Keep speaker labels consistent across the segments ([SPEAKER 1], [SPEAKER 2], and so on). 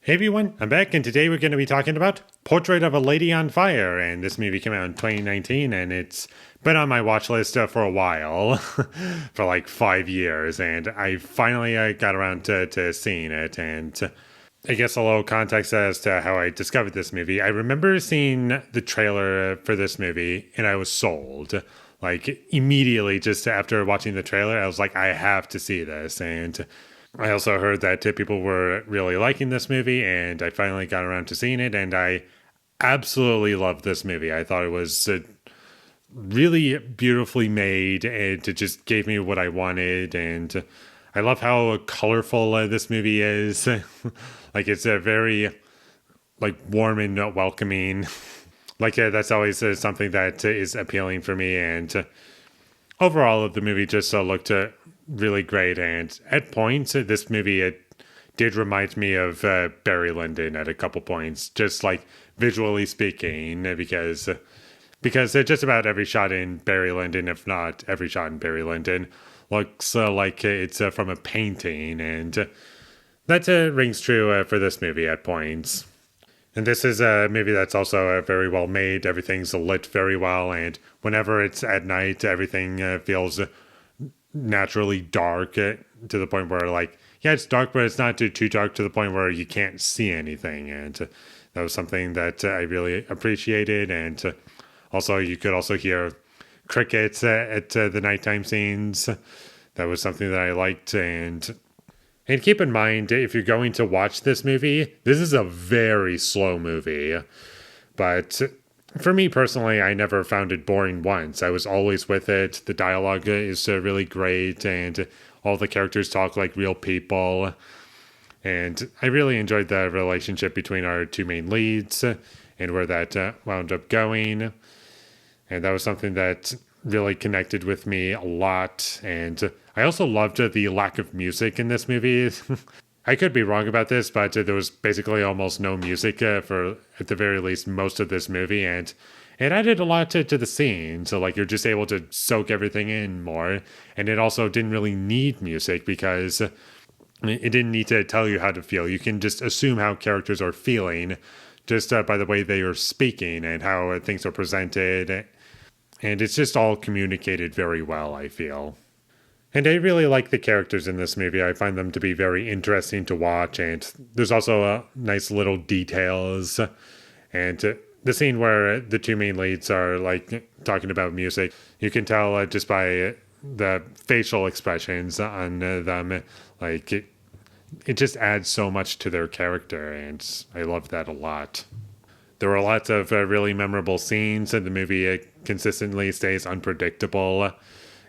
[SPEAKER 1] Hey everyone, I'm back, and today we're going to be talking about Portrait of a Lady on Fire. And this movie came out in 2019, and it's been on my watch list for a while, for like 5 years. And I finally got around to seeing it. And I guess a little context as to how I discovered this movie. I remember seeing the trailer for this movie, and I was sold. Like immediately, just after watching the trailer, I was like, I have to see this. And I also heard that people were really liking this movie, and I finally got around to seeing it, and I absolutely loved this movie. I thought it was really beautifully made, and it just gave me what I wanted, and I love how colorful this movie is. Like it's a very like warm and welcoming. Like that's always something that is appealing for me, and overall the movie just looked really great. And at points, this movie it did remind me of Barry Lyndon at a couple points, just like visually speaking, because just about every shot in Barry Lyndon, if not every shot in Barry Lyndon, looks like it's from a painting, and that rings true for this movie at points. And this is a movie that's also very well made. Everything's lit very well, and whenever it's at night, everything feels naturally dark to the point where, like, yeah, it's dark, but it's not too dark to the point where you can't see anything. And that was something that I really appreciated. And also, you could also hear crickets at the nighttime scenes. That was something that I liked. And keep in mind, if you're going to watch this movie, this is a very slow movie. But for me personally, I never found it boring once. I was always with it. The dialogue is really great, and all the characters talk like real people. And I really enjoyed the relationship between our two main leads and where that wound up going. And that was something that really connected with me a lot. And I also loved the lack of music in this movie. I could be wrong about this, but there was basically almost no music for, at the very least, most of this movie, and it added a lot to the scene. So, like, you're just able to soak everything in more, and it also didn't really need music because it didn't need to tell you how to feel. You can just assume how characters are feeling just by the way they are speaking and how things are presented, and it's just all communicated very well, I feel. And I really like the characters in this movie. I find them to be very interesting to watch, and there's also nice little details. And the scene where the two main leads are like talking about music, you can tell just by the facial expressions on them. Like it just adds so much to their character, and I love that a lot. There were lots of really memorable scenes, and the movie consistently stays unpredictable,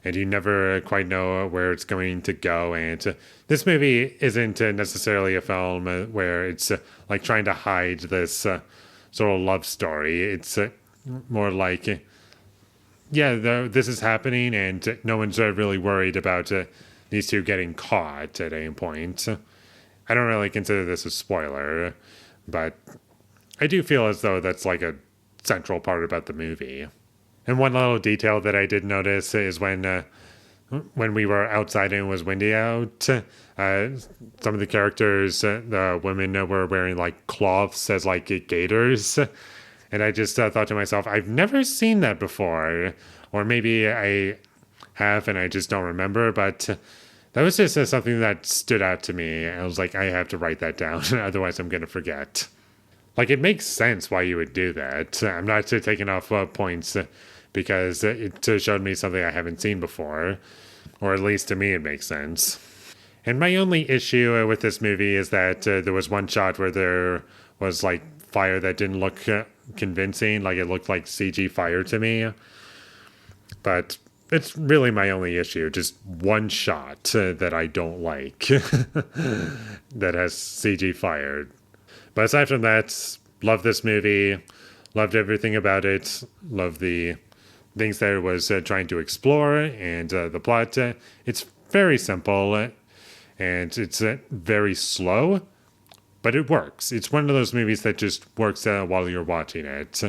[SPEAKER 1] and you never quite know where it's going to go. And this movie isn't necessarily a film where it's like trying to hide this sort of love story. It's more like, this is happening, and no one's really worried about these two getting caught at any point. I don't really consider this a spoiler, but I do feel as though that's like a central part about the movie. And one little detail that I did notice is when we were outside and it was windy out, some of the characters, the women were wearing like cloths as like gaiters. And I just thought to myself, I've never seen that before. Or maybe I have and I just don't remember. But that was just something that stood out to me. I was like, I have to write that down. Otherwise, I'm going to forget. Like, it makes sense why you would do that. I'm not taking off points because it showed me something I haven't seen before, or at least to me it makes sense. And my only issue with this movie is that there was one shot where there was like fire that didn't look convincing, like it looked like CG fire to me. But it's really my only issue, just one shot that I don't like that has CG fire. But aside from that, love this movie, loved everything about it, love the things that it was trying to explore, and the plot. It's very simple, and it's very slow, but it works. It's one of those movies that just works while you're watching it.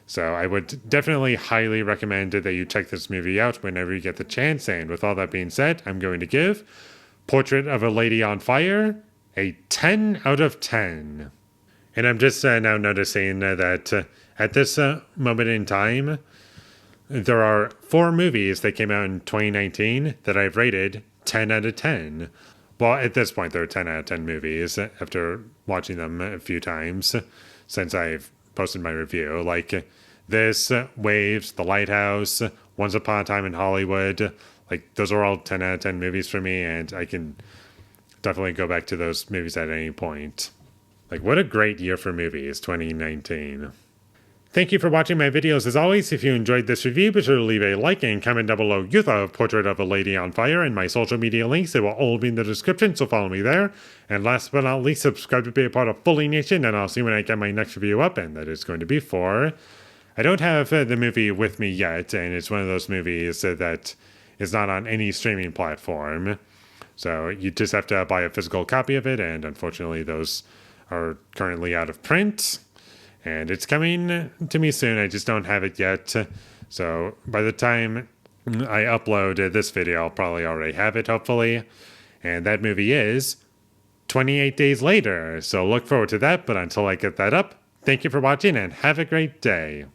[SPEAKER 1] So I would definitely highly recommend that you check this movie out whenever you get the chance. And with all that being said, I'm going to give Portrait of a Lady on Fire A 10 out of 10. And I'm just now noticing that at this moment in time, there are 4 movies that came out in 2019 that I've rated 10 out of 10. Well, at this point, there are 10 out of 10 movies after watching them a few times since I've posted my review. Like this, Waves, The Lighthouse, Once Upon a Time in Hollywood. Like, those are all 10 out of 10 movies for me, and I can definitely go back to those movies at any point. Like, what a great year for movies, 2019. Thank you for watching my videos. As always, if you enjoyed this review, be sure to leave a like and comment down below your thought of Portrait of a Lady on Fire, and my social media links. They will all be in the description, so follow me there. And last but not least, subscribe to be a part of Foley Nation, and I'll see when I get my next review up, and that is going to be for... I don't have the movie with me yet, and it's one of those movies that is not on any streaming platform. So you just have to buy a physical copy of it, and unfortunately those are currently out of print. And it's coming to me soon. I just don't have it yet. So by the time I upload this video, I'll probably already have it, hopefully. And that movie is 28 Days Later. So look forward to that. But until I get that up, thank you for watching and have a great day.